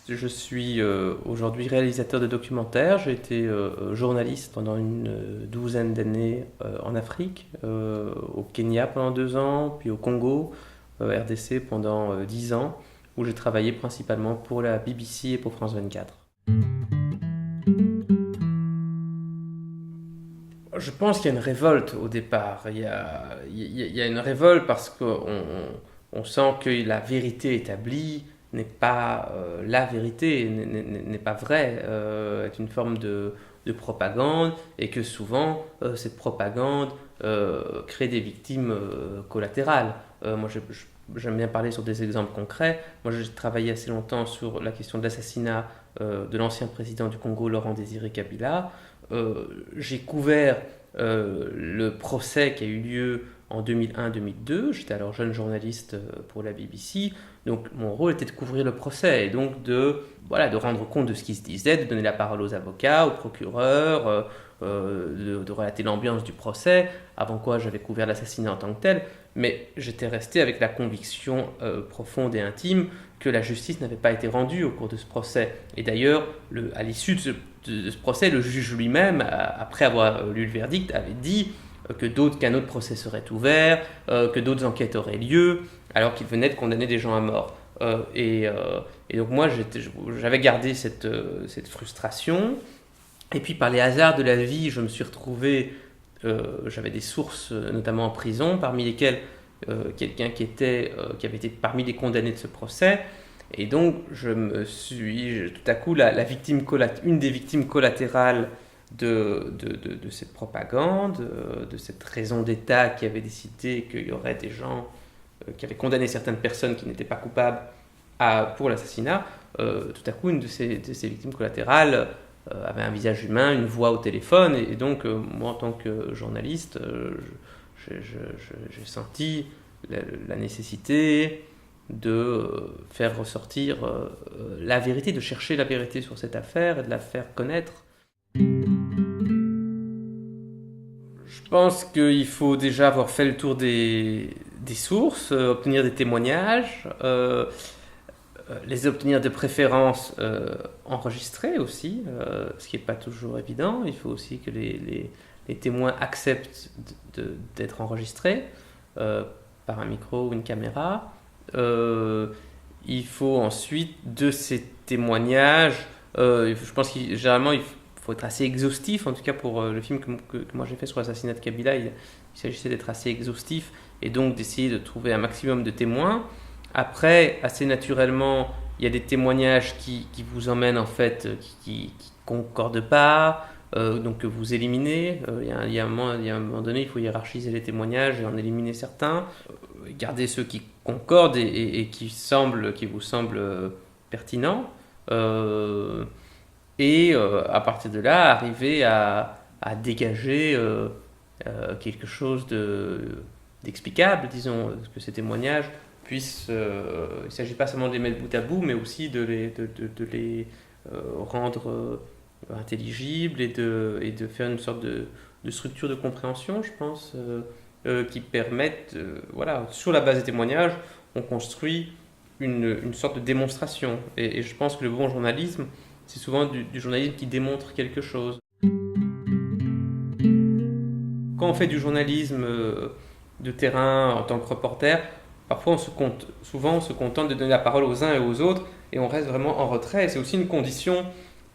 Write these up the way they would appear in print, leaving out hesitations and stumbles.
Je suis aujourd'hui réalisateur de documentaires. J'ai été journaliste pendant une douzaine d'années en Afrique, au Kenya pendant 2 ans, puis au Congo, RDC pendant 10 ans, où j'ai travaillé principalement pour la BBC et pour France 24. Je pense qu'il y a une révolte au départ. Il y a une révolte parce qu'on sent que la vérité établie n'est pas la vérité, n'est pas vraie, est une forme de propagande et que souvent cette propagande crée des victimes collatérales. Moi, j'aime bien parler sur des exemples concrets. Moi, j'ai travaillé assez longtemps sur la question de l'assassinat de l'ancien président du Congo, Laurent Désiré Kabila. J'ai couvert le procès qui a eu lieu en 2001-2002. J'étais alors jeune journaliste pour la BBC. Donc mon rôle était de couvrir le procès et donc de rendre compte de ce qui se disait, de donner la parole aux avocats, aux procureurs, de relater l'ambiance du procès, avant quoi j'avais couvert l'assassinat en tant que tel. Mais j'étais resté avec la conviction profonde et intime que la justice n'avait pas été rendue au cours de ce procès. Et d'ailleurs, à l'issue de ce procès, le juge lui-même, après avoir lu le verdict, avait dit qu'un autre procès serait ouvert, que d'autres enquêtes auraient lieu, alors qu'il venait de condamner des gens à mort. Et donc moi, j'avais gardé cette frustration. Et puis par les hasards de la vie, je me suis retrouvé, j'avais des sources, notamment en prison, parmi lesquelles quelqu'un qui avait été parmi les condamnés de ce procès. Et donc, je me suis tout à coup une des victimes collatérales de cette propagande, de cette raison d'État qui avait décidé qu'il y aurait des gens qui avaient condamné certaines personnes qui n'étaient pas coupables pour l'assassinat. Tout à coup, une de ces victimes collatérales avait un visage humain, une voix au téléphone. Et donc, moi, en tant que journaliste, j'ai senti la nécessité de faire ressortir la vérité, de chercher la vérité sur cette affaire et de la faire connaître. Je pense qu'il faut déjà avoir fait le tour des sources, obtenir des témoignages, les obtenir de préférence enregistrés aussi, ce qui n'est pas toujours évident. Il faut aussi que les témoins acceptent d'être enregistrés par un micro ou une caméra. Il faut ensuite de ces témoignages, je pense que généralement il faut être assez exhaustif, en tout cas pour le film que moi j'ai fait sur l'assassinat de Kabila, il s'agissait d'être assez exhaustif et donc d'essayer de trouver un maximum de témoins. Après, assez naturellement, il y a des témoignages qui vous emmènent en fait, qui concordent pas, donc que vous éliminez. Il y a un moment donné, il faut hiérarchiser les témoignages et en éliminer certains. Garder ceux qui concordent et qui vous semblent pertinents. À partir de là, arriver à dégager quelque chose d'explicable, disons, que ces témoignages puissent. Il ne s'agit pas seulement de les mettre bout à bout, mais aussi de les rendre intelligibles et de faire une sorte de structure de compréhension, je pense, qui permettent, voilà, sur la base des témoignages, on construit une sorte de démonstration. Et je pense que le bon journalisme, c'est souvent du journalisme qui démontre quelque chose. Quand on fait du journalisme de terrain en tant que reporter, parfois souvent on se contente de donner la parole aux uns et aux autres et on reste vraiment en retrait. Et c'est aussi une condition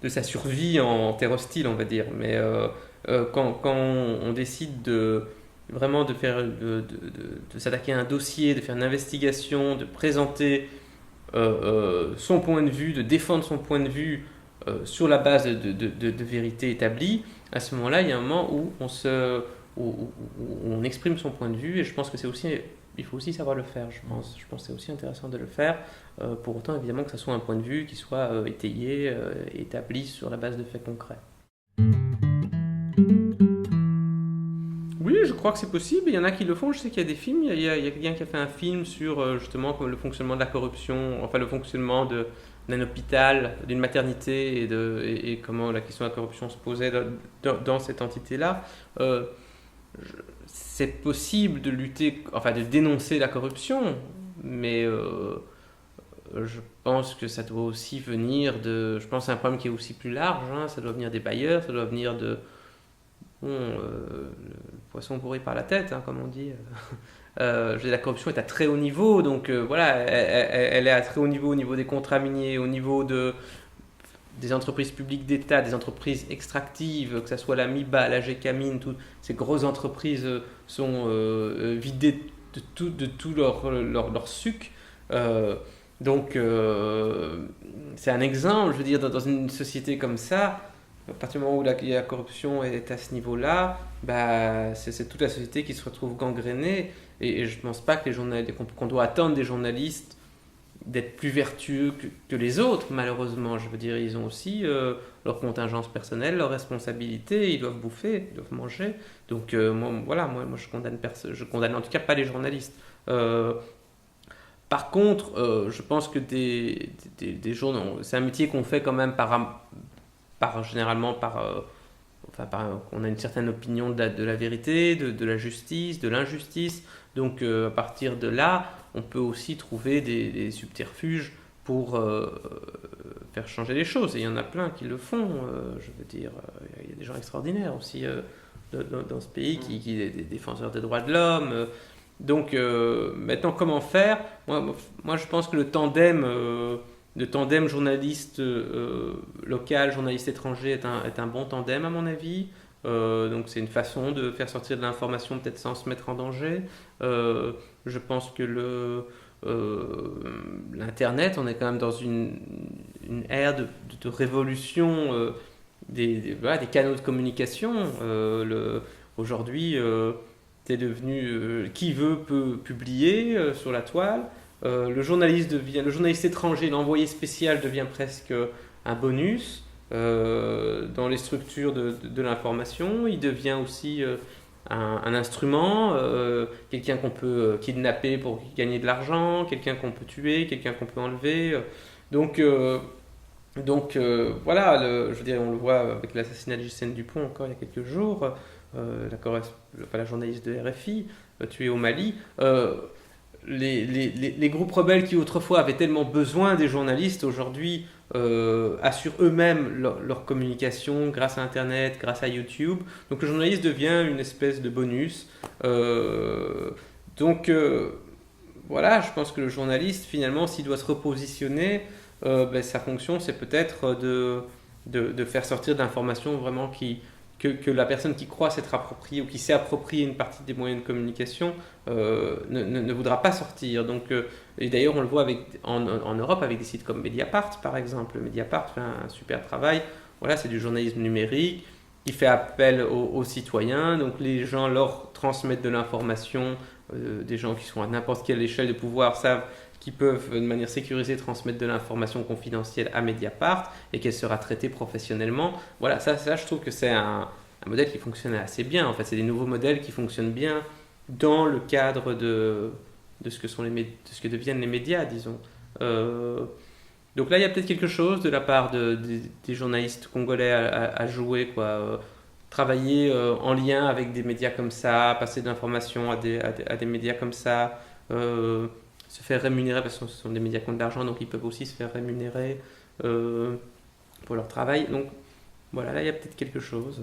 de sa survie en terre hostile, on va dire. Mais quand on décide vraiment de s'attaquer à un dossier, de faire une investigation, de présenter son point de vue, de défendre son point de vue sur la base de vérités établies, à ce moment-là, il y a un moment où où on exprime son point de vue et je pense que il faut aussi savoir le faire, je pense. Je pense que c'est aussi intéressant de le faire, pour autant évidemment que ça soit un point de vue qui soit étayé, établi sur la base de faits concrets. Oui, je crois que c'est possible. Il y en a qui le font. Je sais qu'il y a des films. Il y a quelqu'un qui a fait un film sur justement le fonctionnement de la corruption, enfin le fonctionnement d'un hôpital, d'une maternité et comment la question de la corruption se posait dans cette entité-là. Euh, c'est possible de lutter, enfin de dénoncer la corruption, mais je pense que ça doit aussi venir de... Je pense que c'est un problème qui est aussi plus large, hein, ça doit venir des bailleurs, ça doit venir de... Bon, le poisson pourri par la tête, hein, comme on dit. Je veux dire, la corruption est à très haut niveau, donc voilà, elle est à très haut niveau au niveau des contrats miniers, au niveau des entreprises publiques d'État, des entreprises extractives, que ce soit la MIBA, la GECAMINE, toutes ces grosses entreprises sont vidées de tout leur suc. Donc, c'est un exemple, je veux dire, dans une société comme ça, à partir du moment où la corruption est à ce niveau-là, bah, c'est toute la société qui se retrouve gangrénée. Et je ne pense pas que qu'on doit attendre des journalistes d'être plus vertueux que les autres, malheureusement. Je veux dire, ils ont aussi leur contingence personnelle, leurs responsabilités, ils doivent bouffer, ils doivent manger. Donc, moi, je condamne en tout cas pas les journalistes. Par contre, je pense que des journaux, c'est un métier qu'on fait quand même généralement on a une certaine opinion de la vérité, de la justice, de l'injustice. Donc à partir de là, on peut aussi trouver des subterfuges pour faire changer les choses. Et il y en a plein qui le font. Je veux dire, il y a des gens extraordinaires aussi dans ce pays, des défenseurs des droits de l'homme. Donc maintenant, comment faire? Moi, je pense que le tandem journaliste local, journaliste étranger est un bon tandem à mon avis. Donc c'est une façon de faire sortir de l'information peut-être sans se mettre en danger. Je pense que l'Internet, on est quand même dans une ère de révolution voilà, des canaux de communication. Aujourd'hui, c'est devenu qui veut peut publier sur la toile. Le journaliste étranger, l'envoyé spécial devient presque un bonus dans les structures de l'information. Il devient aussi un instrument, quelqu'un qu'on peut kidnapper pour gagner de l'argent, quelqu'un qu'on peut tuer, quelqu'un qu'on peut enlever. Donc voilà, je veux dire, on le voit avec l'assassinat de Ghislaine Dupont encore il y a quelques jours, la journaliste de RFI tuée au Mali. Les groupes rebelles qui autrefois avaient tellement besoin des journalistes, aujourd'hui assurent eux-mêmes leur communication grâce à Internet, grâce à YouTube. Donc le journaliste devient une espèce de bonus. Voilà, je pense que le journaliste, finalement, s'il doit se repositionner, sa fonction, c'est peut-être de faire sortir de l'information vraiment que la personne qui croit s'être appropriée ou qui s'est approprié une partie des moyens de communication ne voudra pas sortir. Donc, et d'ailleurs, on le voit en Europe avec des sites comme Mediapart, par exemple. Mediapart fait un super travail. Voilà, c'est du journalisme numérique qui fait appel aux citoyens. Donc, les gens leur transmettent de l'information. Des gens qui sont à n'importe quelle échelle de pouvoir savent qui peuvent de manière sécurisée transmettre de l'information confidentielle à Mediapart et qu'elle sera traitée professionnellement. Voilà, ça je trouve que c'est un modèle qui fonctionne assez bien. En fait, c'est des nouveaux modèles qui fonctionnent bien dans le cadre de ce que deviennent les médias, disons. Donc là, il y a peut-être quelque chose de la part des journalistes congolais à jouer, quoi. Travailler en lien avec des médias comme ça, passer de l'information à des médias comme ça. Se faire rémunérer parce que ce sont des médias qui ont de l'argent, donc ils peuvent aussi se faire rémunérer pour leur travail. Donc voilà, là il y a peut-être quelque chose.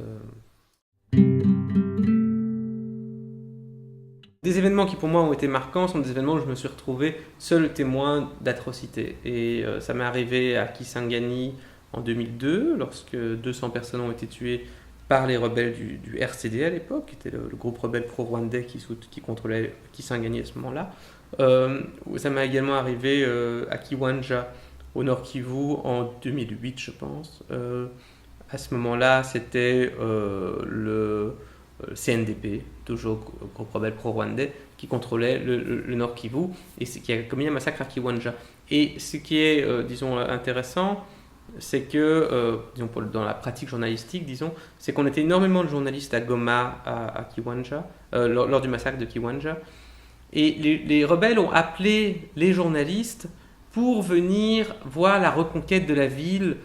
Des événements qui pour moi ont été marquants sont des événements où je me suis retrouvé seul témoin d'atrocités. Et ça m'est arrivé à Kisangani en 2002, lorsque 200 personnes ont été tuées par les rebelles du RCD à l'époque, qui était le groupe rebelle pro-rwandais qui contrôlait Kisangani à ce moment-là. Ça m'est également arrivé à Kiwanja, au Nord Kivu, en 2008, je pense. À ce moment-là, c'était le CNDP, toujours groupe rebelle pro-rwandais, qui contrôlait le Nord Kivu et qui a commis un massacre à Kiwanja. Et ce qui est, disons, intéressant, c'est que, disons, dans la pratique journalistique, disons, c'est qu'on était énormément de journalistes à Goma, à Kiwanja, lors du massacre de Kiwanja. Et les rebelles ont appelé les journalistes pour venir voir la reconquête de la ville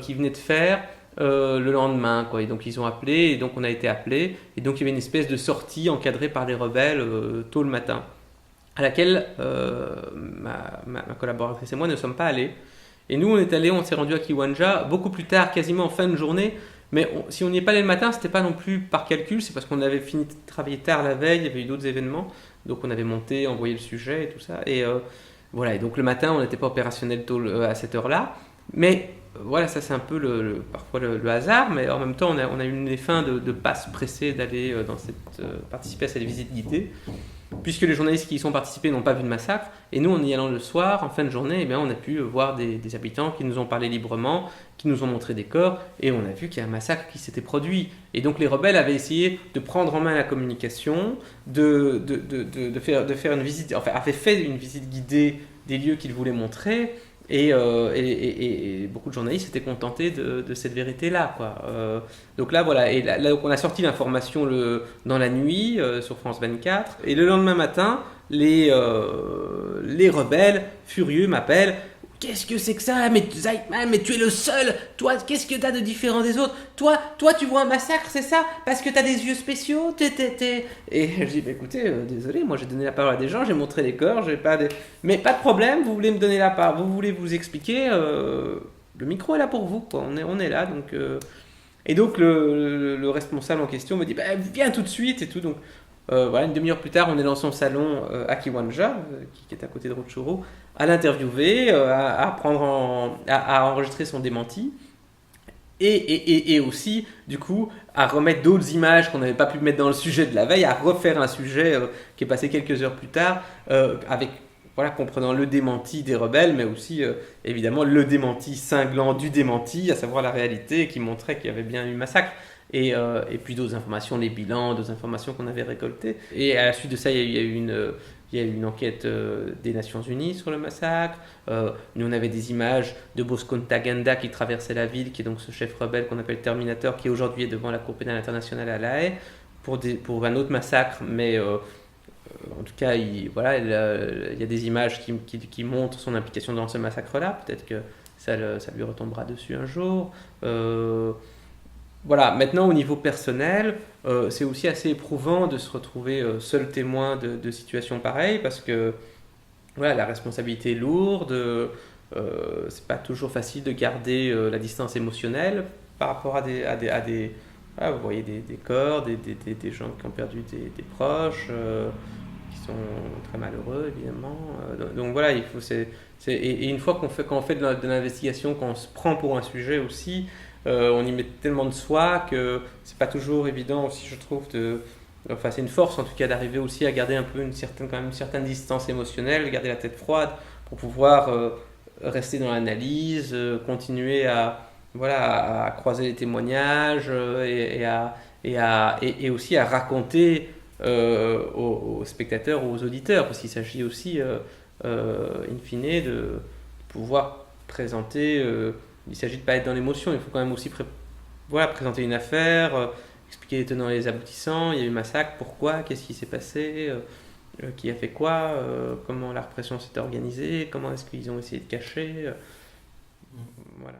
qu'ils venaient de faire le lendemain, quoi. Et donc ils ont appelé, et donc on a été appelés. Et donc il y avait une espèce de sortie encadrée par les rebelles tôt le matin. à laquelle ma collaboratrice et moi ne sommes pas allés. Et nous, on s'est rendu à Kiwanja beaucoup plus tard, quasiment en fin de journée. Mais si on n'y est pas allé le matin, c'était pas non plus par calcul, c'est parce qu'on avait fini de travailler tard la veille, il y avait eu d'autres événements. Donc on avait monté, envoyé le sujet et tout ça. Et voilà, et donc le matin, on n'était pas opérationnel tôt à cette heure-là. Mais voilà, ça c'est un peu parfois le hasard, mais en même temps, on a eu les fins de ne pas se presser d'aller participer à cette visite guidée, puisque les journalistes qui y sont participés n'ont pas vu de massacre. Et nous, en y allant le soir, en fin de journée, eh bien, on a pu voir des habitants qui nous ont parlé librement, qui nous ont montré des corps, et on a vu qu'il y a un massacre qui s'était produit. Et donc les rebelles avaient essayé de prendre en main la communication, de faire une visite, enfin, avaient fait une visite guidée des lieux qu'ils voulaient montrer. Et beaucoup de journalistes s'étaient contentés de cette vérité-là, quoi. Donc là, voilà. Et là, donc on a sorti l'information dans la nuit sur France 24. Et le lendemain matin, les rebelles furieux m'appellent. Qu'est-ce que c'est que ça? Mais Zeitman, mais tu es le seul. Toi, qu'est-ce que t'as de différent des autres? Toi, tu vois un massacre, c'est ça? Parce que t'as des yeux spéciaux? Et je dis, bah, écoutez, désolé, moi j'ai donné la parole à des gens, j'ai montré les corps, j'ai pas de... Mais pas de problème, vous voulez me donner la parole, vous voulez vous expliquer, le micro est là pour vous, quoi. On est là, donc... Et donc le responsable en question me dit, bah, viens tout de suite et tout, donc... voilà, une demi-heure plus tard, on est dans son salon à Kiwanja, qui est à côté de Rutshuru, à l'interviewer, à enregistrer son démenti, et aussi, du coup, à remettre d'autres images qu'on n'avait pas pu mettre dans le sujet de la veille, à refaire un sujet qui est passé quelques heures plus tard, avec, voilà, comprenant le démenti des rebelles, mais aussi, évidemment, le démenti cinglant du démenti, à savoir la réalité qui montrait qu'il y avait bien eu massacre. Et puis d'autres informations, les bilans, d'autres informations qu'on avait récoltées. Et à la suite de ça, il y a eu une enquête des Nations Unies sur le massacre. Nous, on avait des images de Bosco Ntaganda qui traversait la ville, qui est donc ce chef rebelle qu'on appelle Terminator, qui aujourd'hui est devant la Cour pénale internationale à La Haye pour un autre massacre. Mais en tout cas, voilà, il y a des images qui montrent son implication dans ce massacre-là. Peut-être que ça lui retombera dessus un jour. Voilà, maintenant au niveau personnel, c'est aussi assez éprouvant de se retrouver seul témoin de situations pareilles parce que voilà, la responsabilité est lourde, c'est pas toujours facile de garder la distance émotionnelle par rapport à voilà, vous voyez des corps, des gens qui ont perdu des proches, qui sont très malheureux évidemment. Donc voilà, et une fois quand on fait de l'investigation, quand on se prend pour un sujet aussi, on y met tellement de soi que c'est pas toujours évident aussi, je trouve, enfin c'est une force en tout cas d'arriver aussi à garder un peu une certaine distance émotionnelle, garder la tête froide pour pouvoir rester dans l'analyse, continuer voilà, à croiser les témoignages et aussi à raconter aux spectateurs ou aux auditeurs, parce qu'il s'agit aussi in fine de pouvoir présenter. Il s'agit de ne pas être dans l'émotion, il faut quand même aussi voilà, présenter une affaire, expliquer les tenants et les aboutissants. Il y a eu massacre, pourquoi, qu'est-ce qui s'est passé, qui a fait quoi, comment la répression s'est organisée, comment est-ce qu'ils ont essayé de cacher. Voilà.